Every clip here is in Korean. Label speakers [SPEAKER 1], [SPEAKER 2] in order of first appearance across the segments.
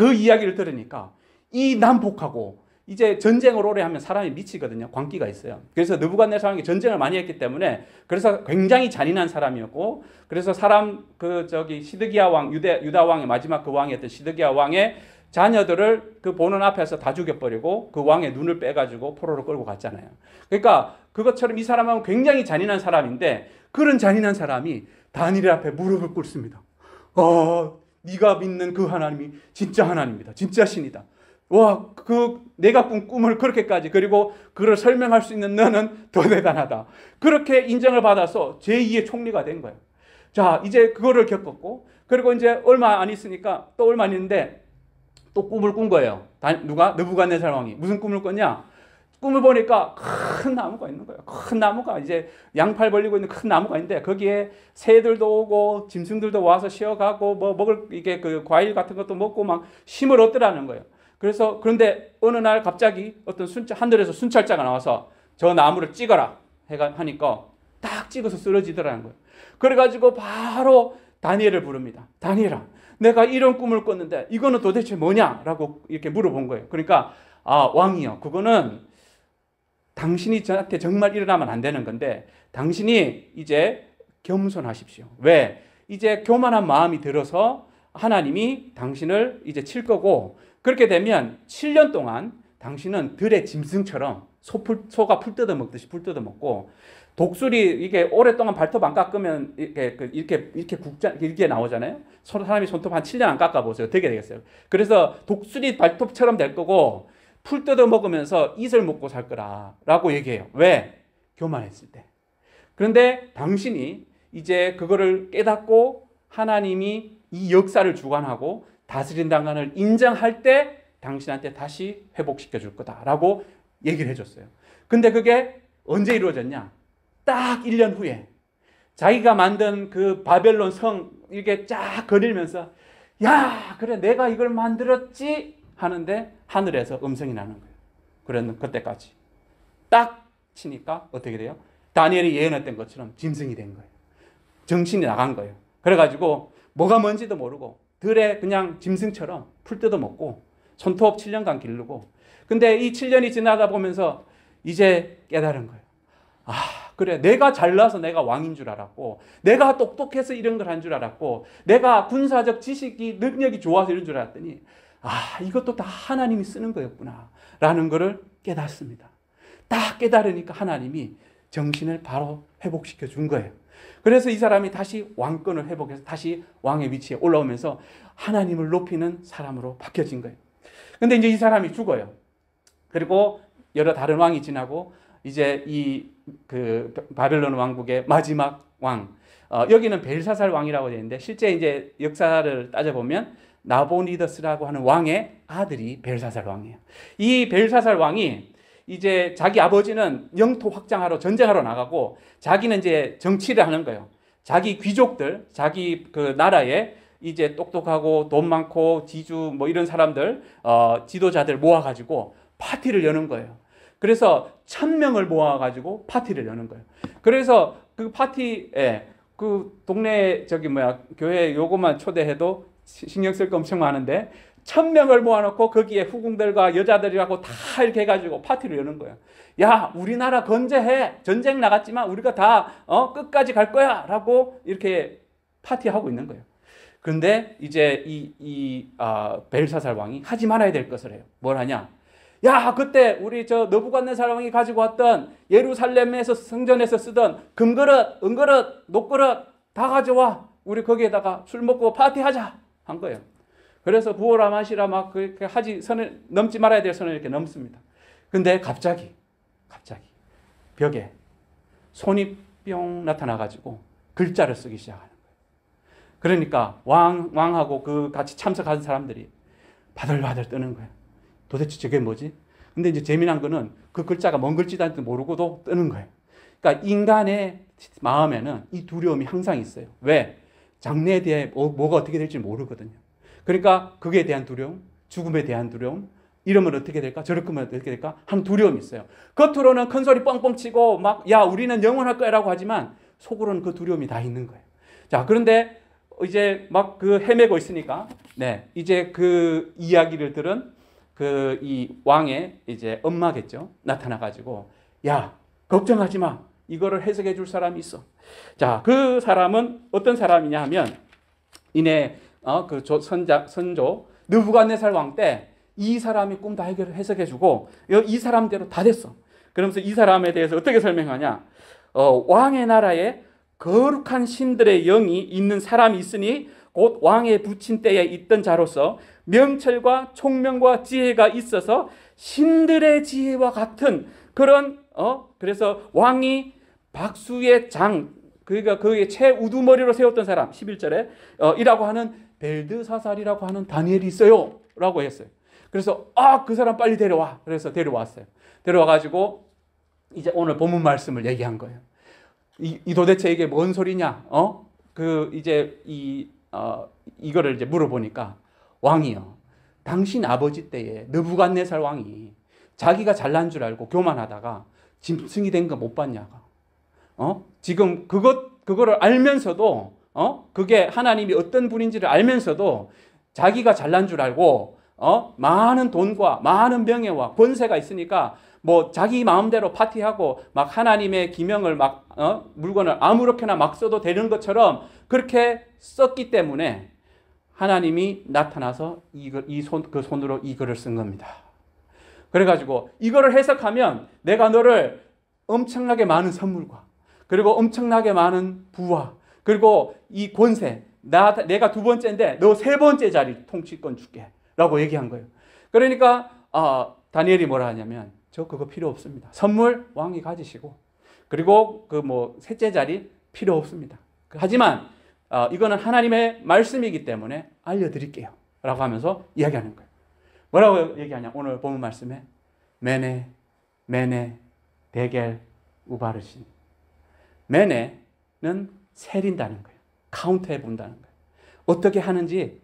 [SPEAKER 1] 그 이야기를 들으니까 이 난폭하고 이제 전쟁을 오래 하면 사람이 미치거든요. 광기가 있어요. 그래서 느부갓네살 왕이 전쟁을 많이 했기 때문에 그래서 굉장히 잔인한 사람이었고, 그래서 시드기야 왕, 유다 왕의 마지막 그 왕이었던 시드기야 왕의 자녀들을 그 보는 앞에서 다 죽여버리고 그 왕의 눈을 빼가지고 포로로 끌고 갔잖아요. 그러니까 그것처럼 이 사람은 굉장히 잔인한 사람인데, 그런 잔인한 사람이 다니엘 앞에 무릎을 꿇습니다. 네가 믿는 그 하나님이 진짜 하나님이다. 진짜 신이다. 와, 내가 꾼 꿈을 그렇게까지, 그리고 그걸 설명할 수 있는 너는 더 대단하다. 그렇게 인정을 받아서 제2의 총리가 된 거예요. 자, 이제 그거를 겪었고, 그리고 이제 얼마 안 있으니까, 또 얼마 안 있는데 또 꿈을 꾼 거예요. 누가? 느부갓네살 왕이. 무슨 꿈을 꿨냐? 꿈을 보니까 큰 나무가 있는 거예요. 큰 나무가, 이제 양팔 벌리고 있는 큰 나무가 있는데, 거기에 새들도 오고 짐승들도 와서 쉬어가고 뭐 먹을 이게 그 과일 같은 것도 먹고 막 힘을 얻더라는 거예요. 그런데 어느 날 갑자기 하늘에서 순찰자가 나와서 저 나무를 찍어라 하니까 딱 찍어서 쓰러지더라는 거예요. 그래가지고 바로 다니엘을 부릅니다. 다니엘아, 내가 이런 꿈을 꿨는데 이거는 도대체 뭐냐라고 이렇게 물어본 거예요. 그러니까 왕이요, 그거는 당신이 저한테 정말 일어나면 안 되는 건데 당신이 이제 겸손하십시오. 왜? 이제 교만한 마음이 들어서 하나님이 당신을 이제 칠 거고, 그렇게 되면 7년 동안 당신은 들의 짐승처럼 소가 풀 뜯어 먹듯이 풀 뜯어 먹고, 독수리 이게 오랫동안 발톱 안 깎으면 이렇게 나오잖아요. 사람이 손톱 한 7년 안 깎아 보세요. 어떻게 되겠어요? 그래서 독수리 발톱처럼 될 거고 풀 뜯어 먹으면서 이슬 먹고 살 거라고 얘기해요. 왜? 교만했을 때. 그런데 당신이 이제 그거를 깨닫고 하나님이 이 역사를 주관하고 다스린다는 걸 인정할 때 당신한테 다시 회복시켜 줄 거다라고 얘기를 해줬어요. 근데 그게 언제 이루어졌냐? 딱 1년 후에 자기가 만든 그 바벨론 성 이렇게 쫙 거닐면서 야, 그래 내가 이걸 만들었지 하는데 하늘에서 음성이 나는 거예요. 그랬는 그때까지 딱 치니까 어떻게 돼요? 다니엘이 예언했던 것처럼 짐승이 된 거예요. 정신이 나간 거예요. 그래가지고 뭐가 뭔지도 모르고 들에 그냥 짐승처럼 풀 뜯어 먹고 손톱 7년간 기르고, 근데 이 7년이 지나다 보면서 이제 깨달은 거예요. 그래, 내가 잘나서 내가 왕인 줄 알았고, 내가 똑똑해서 이런 걸 한 줄 알았고, 내가 군사적 지식이 능력이 좋아서 이런 줄 알았더니 이것도 다 하나님이 쓰는 거였구나 라는 것을 깨닫습니다. 딱 깨달으니까 하나님이 정신을 바로 회복시켜 준 거예요. 그래서 이 사람이 다시 왕권을 회복해서 다시 왕의 위치에 올라오면서 하나님을 높이는 사람으로 바뀌어진 거예요. 근데 이제 이 사람이 죽어요. 그리고 여러 다른 왕이 지나고 이제 그 바벨론 왕국의 마지막 왕, 여기는 벨사살 왕이라고 되어 있는데 실제 이제 역사를 따져보면 나보니더스라고 하는 왕의 아들이 벨사살 왕이에요. 이 벨사살 왕이 이제 자기 아버지는 영토 확장하러 전쟁하러 나가고 자기는 이제 정치를 하는 거예요. 자기 귀족들, 자기 그 나라에 이제 똑똑하고 돈 많고 지주 뭐 이런 사람들, 지도자들 모아가지고 파티를 여는 거예요. 그래서 1000명을 모아가지고 파티를 여는 거예요. 그래서 그 파티에 그 동네 교회 요것만 초대해도 신경 쓸 거 엄청 많은데 1000명을 모아놓고 거기에 후궁들과 여자들이라고 다 이렇게 해가지고 파티를 여는 거예요. 야, 우리나라 건재해. 전쟁 나갔지만 우리가 다 끝까지 갈 거야 라고 이렇게 파티하고 있는 거예요. 그런데 이제 벨사살 왕이 하지 말아야 될 것을 해요. 뭘 하냐? 야, 그때 우리 느부갓네살 왕이 가지고 왔던 예루살렘에서 성전에서 쓰던 금그릇, 은그릇, 녹그릇 다 가져와. 우리 거기에다가 술 먹고 파티하자 한 거예요. 그래서 부어라 마시라 막 그렇게 선을 넘지 말아야 될 선을 이렇게 넘습니다. 근데 갑자기 벽에 손이 뿅 나타나가지고 글자를 쓰기 시작하는 거예요. 그러니까 왕하고 그 같이 참석한 사람들이 바들바들 뜨는 거예요. 도대체 저게 뭐지? 근데 이제 재미난 거는 그 글자가 뭔 글자인지 모르고도 뜨는 거예요. 그러니까 인간의 마음에는 이 두려움이 항상 있어요. 왜? 장래에 대해 뭐가 어떻게 될지 모르거든요. 그러니까 그에 대한 두려움, 죽음에 대한 두려움, 이러면 어떻게 될까? 저렇게 하면 어떻게 될까? 하는 두려움이 있어요. 겉으로는 큰 소리 뻥뻥 치고 막 야, 우리는 영원할 거야라고 하지만 속으로는 그 두려움이 다 있는 거예요. 자, 그런데 이제 막 그 헤매고 있으니까 네, 이제 그 이야기를 들은 그 이 왕의 이제 엄마겠죠. 나타나 가지고 야, 걱정하지 마. 이거를 해석해 줄 사람이 있어. 자, 그 사람은 어떤 사람이냐 하면 이내 그 선조 느부갓네살 왕 때 이 사람이 꿈 다 해석해 주고 이 사람대로 다 됐어. 그러면서 이 사람에 대해서 어떻게 설명하냐? 왕의 나라에 거룩한 신들의 영이 있는 사람이 있으니 곧 왕의 부친 때에 있던 자로서 명철과 총명과 지혜가 있어서 신들의 지혜와 같은 그런 그래서 왕이 박수의 장 그러니까 그의 최우두머리로 세웠던 사람 11절에 이라고 하는 벨드사살이라고 하는 다니엘이 있어요 라고 했어요. 그래서 그 사람 빨리 데려와. 그래서 데려왔어요. 데려와 가지고 이제 오늘 본문 말씀을 얘기한 거예요. 이 도대체 이게 뭔 소리냐? 그 이제 이거를 이제 물어보니까 왕이요. 당신 아버지 때에 느부갓네살 왕이 자기가 잘난 줄 알고 교만하다가 짐승이 된 거 못 봤냐가. 지금 그거를 알면서도 그게 하나님이 어떤 분인지를 알면서도 자기가 잘난 줄 알고 많은 돈과 많은 명예와 권세가 있으니까 뭐 자기 마음대로 파티하고 막 하나님의 기명을 막 물건을 아무렇게나 막 써도 되는 것처럼 그렇게 썼기 때문에 하나님이 나타나서 그 손으로 이 글을 쓴 겁니다. 그래가지고 이거를 해석하면 내가 너를 엄청나게 많은 선물과 그리고 엄청나게 많은 부와 그리고 이 권세 내가 두 번째인데 너 세 번째 자리 통치권 줄게 라고 얘기한 거예요. 그러니까 다니엘이 뭐라 하냐면 저 그거 필요 없습니다. 선물 왕이 가지시고 그리고 그 뭐 셋째 자리 필요 없습니다. 하지만 이거는 하나님의 말씀이기 때문에 알려드릴게요 라고 하면서 이야기하는 거예요. 뭐라고 얘기하냐 오늘 본문 말씀에 메네 데겔 우바르신. 메네는 세린다는 거예요. 카운트해 본다는 거예요. 어떻게 하는지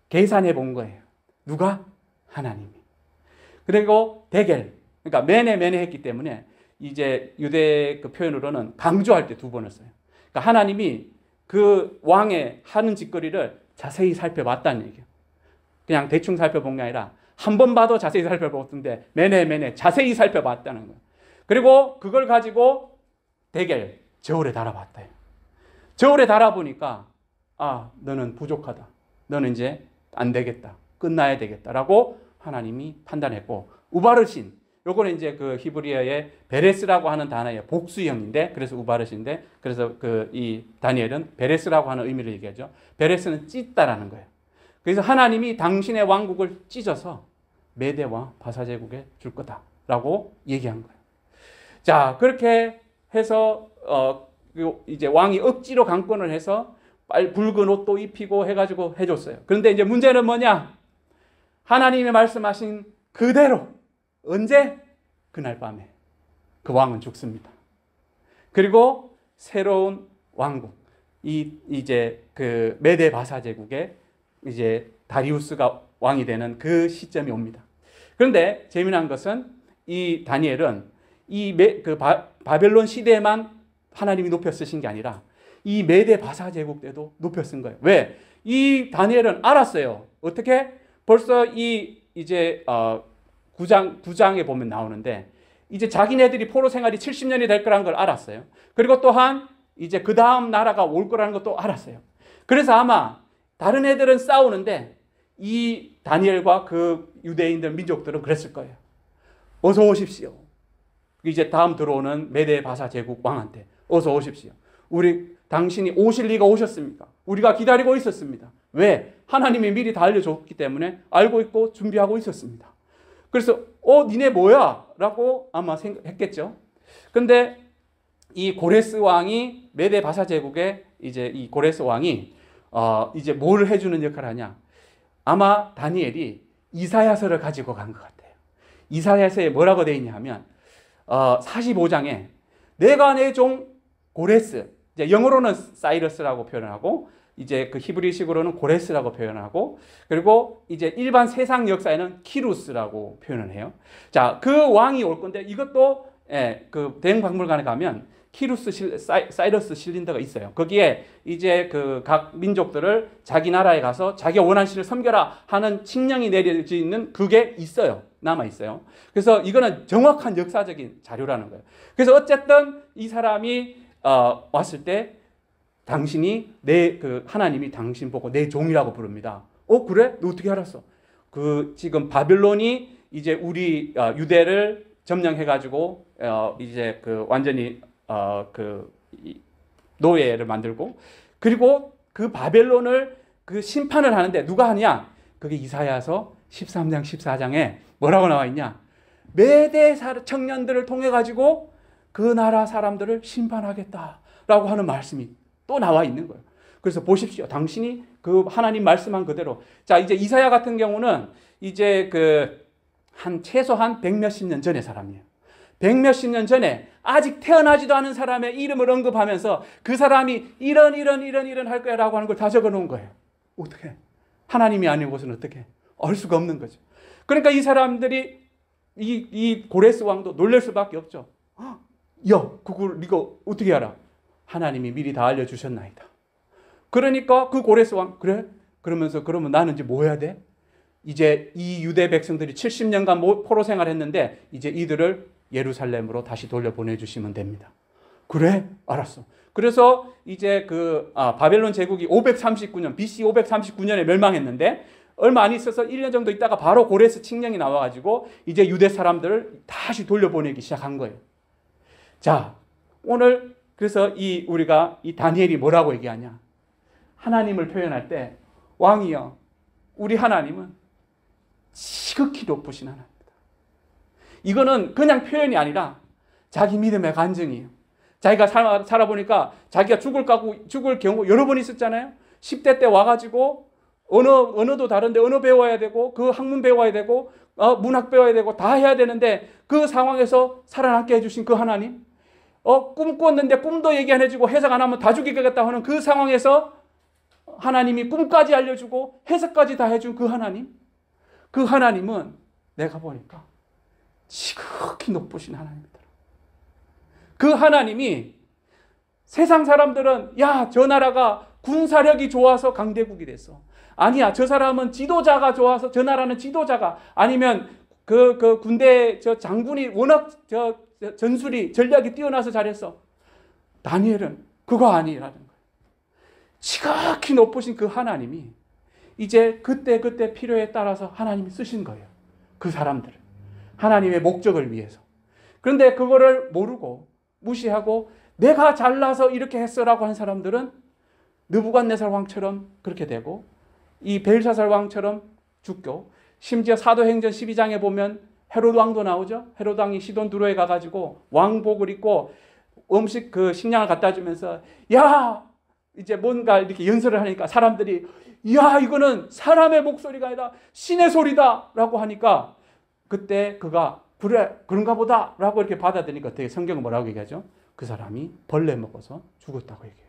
[SPEAKER 1] 계산해 본 거예요. 누가? 하나님이. 그리고 데겔, 그러니까 메네 했기 때문에 이제 유대 그 표현으로는 강조할 때 두 번을 써요. 그러니까 하나님이 그 왕의 하는 짓거리를 자세히 살펴봤다는 얘기예요. 그냥 대충 살펴본 게 아니라 한 번 봐도 자세히 살펴봤던데 메네 자세히 살펴봤다는 거예요. 그리고 그걸 가지고 데겔 저울에 달아봤대요. 저울에 달아보니까 너는 부족하다. 너는 이제 안 되겠다. 끝나야 되겠다라고 하나님이 판단했고 우바르신 요거는 이제 그 히브리어의 베레스라고 하는 단어의 복수형인데 그래서 우바르신인데 그래서 그 이 다니엘은 베레스라고 하는 의미를 얘기하죠. 베레스는 찢다라는 거예요. 그래서 하나님이 당신의 왕국을 찢어서 메대와 바사 제국에 줄 거다라고 얘기한 거예요. 자 그렇게 해서 이제 왕이 억지로 강권을 해서 붉은 옷도 입히고 해가지고 해줬어요. 그런데 이제 문제는 뭐냐? 하나님이 말씀하신 그대로 언제? 그날 밤에 그 왕은 죽습니다. 그리고 새로운 왕국, 이제 그 메데 바사 제국의 이제 다리우스가 왕이 되는 그 시점이 옵니다. 그런데 재미난 것은 이 다니엘은 바벨론 시대에만 하나님이 높여 쓰신 게 아니라 이 메데 바사 제국 때도 높여 쓴 거예요. 왜? 이 다니엘은 알았어요. 어떻게? 벌써 이제 9장에 보면 나오는데 이제 자기네들이 포로 생활이 70년이 될 거라는 걸 알았어요. 그리고 또한 이제 그 다음 나라가 올 거라는 것도 알았어요. 그래서 아마 다른 애들은 싸우는데 이 다니엘과 그 유대인들 민족들은 그랬을 거예요. 어서 오십시오. 이제 다음 들어오는 메데 바사 제국 왕한테 어서 오십시오. 당신이 오실 리가 오셨습니까? 우리가 기다리고 있었습니다. 왜? 하나님이 미리 다 알려줬기 때문에 알고 있고 준비하고 있었습니다. 그래서 니네 뭐야? 라고 아마 생각했겠죠. 근데 이 고레스 왕이 메데 바사 제국의 이제 이 고레스 왕이 이제 뭘 해주는 역할을 하냐? 아마 다니엘이 이사야서를 가지고 간 것 같아요. 이사야서에 뭐라고 되어 있냐 하면 45장에 내가 내 종 고레스, 이제 영어로는 사이러스라고 표현하고 이제 그 히브리식으로는 고레스라고 표현하고 그리고 이제 일반 세상 역사에는 키루스라고 표현을 해요. 자, 그 왕이 올 건데 이것도 그 대형박물관에 가면 사이러스 실린더가 있어요. 거기에 이제 그 각 민족들을 자기 나라에 가서 자기가 원하는 신을 섬겨라 하는 칙령이 내려져 있는 그게 있어요. 남아 있어요. 그래서 이거는 정확한 역사적인 자료라는 거예요. 그래서 어쨌든 이 사람이 왔을 때 당신이 하나님이 당신 보고 내 종이라고 부릅니다. 그래? 너 어떻게 알았어? 지금 바벨론이 이제 우리 유대를 점령해가지고 이제 완전히 노예를 만들고, 그리고 그 바벨론을 심판을 하는데 누가 하냐? 그게 이사야서 13장 14장에 뭐라고 나와 있냐? 메대 청년들을 통해 가지고 그 나라 사람들을 심판하겠다라고 하는 말씀이 또 나와 있는 거예요. 그래서 보십시오. 당신이 하나님 말씀한 그대로. 자, 이제 이사야 같은 경우는 이제 최소한 100몇십 년 전의 사람이에요. 100몇십 년 전에 아직 태어나지도 않은 사람의 이름을 언급하면서 그 사람이 이런 할 거야라고 하는 걸 다 적어 놓은 거예요. 어떻게? 하나님이 아니고서는 어떻게? 알 수가 없는 거죠. 그러니까 이 사람들이 이 고레스 왕도 놀랄 수밖에 없죠. 야, 그걸 네가 어떻게 알아? 하나님이 미리 다 알려주셨나이다. 그러니까 그 고레스 왕, 그래? 그러면 나는 이제 뭐 해야 돼? 이제 이 유대 백성들이 70년간 포로 생활했는데 이제 이들을 예루살렘으로 다시 돌려보내주시면 됩니다. 그래? 알았어. 그래서 이제 바벨론 제국이 539년, BC 539년에 멸망했는데 얼마 안 있어서 1년 정도 있다가 바로 고레스 칙령이 나와가지고 이제 유대 사람들을 다시 돌려보내기 시작한 거예요. 자, 오늘 그래서 우리가 이 다니엘이 뭐라고 얘기하냐? 하나님을 표현할 때 왕이여, 우리 하나님은 지극히 높으신 하나님이다. 이거는 그냥 표현이 아니라 자기 믿음의 간증이에요. 자기가 살아보니까 자기가 죽을 경우 여러 번 있었잖아요. 10대 때 와가지고 언어도 다른데 언어 배워야 되고 그 학문 배워야 되고 문학 배워야 되고 다 해야 되는데 그 상황에서 살아남게 해주신 그 하나님, 꿈 꾸었는데 꿈도 얘기 안 해주고 해석 안 하면 다 죽이겠다 하는 그 상황에서 하나님이 꿈까지 알려주고 해석까지 다 해준 그 하나님은 내가 보니까 지극히 높으신 하나님이더라. 그 하나님이 세상 사람들은 야, 저 나라가 군사력이 좋아서 강대국이 됐어. 아니야, 저 사람은 지도자가 좋아서 저 나라는 지도자가 아니면 그 군대 저 장군이 워낙 전술이 전략이 뛰어나서 잘했어. 다니엘은 그거 아니라는 거예요. 지극히 높으신 그 하나님이 이제 그때 필요에 따라서 하나님이 쓰신 거예요. 그 사람들을. 하나님의 목적을 위해서. 그런데 그거를 모르고 무시하고 내가 잘나서 이렇게 했어라고 한 사람들은 느부갓네살 왕처럼 그렇게 되고 이 벨사살 왕처럼 죽고, 심지어 사도행전 12장에 보면 헤롯 왕도 나오죠. 헤롯 왕이 시돈 두로에 가가지고 왕복을 입고 음식 식량을 갖다 주면서 야, 이제 뭔가 이렇게 연설을 하니까 사람들이 야, 이거는 사람의 목소리가 아니라 신의 소리다 라고 하니까 그때 그가 그래, 그런가 보다 라고 이렇게 받아들이니까 어떻게 성경은 뭐라고 얘기하죠? 그 사람이 벌레 먹어서 죽었다고 얘기해요.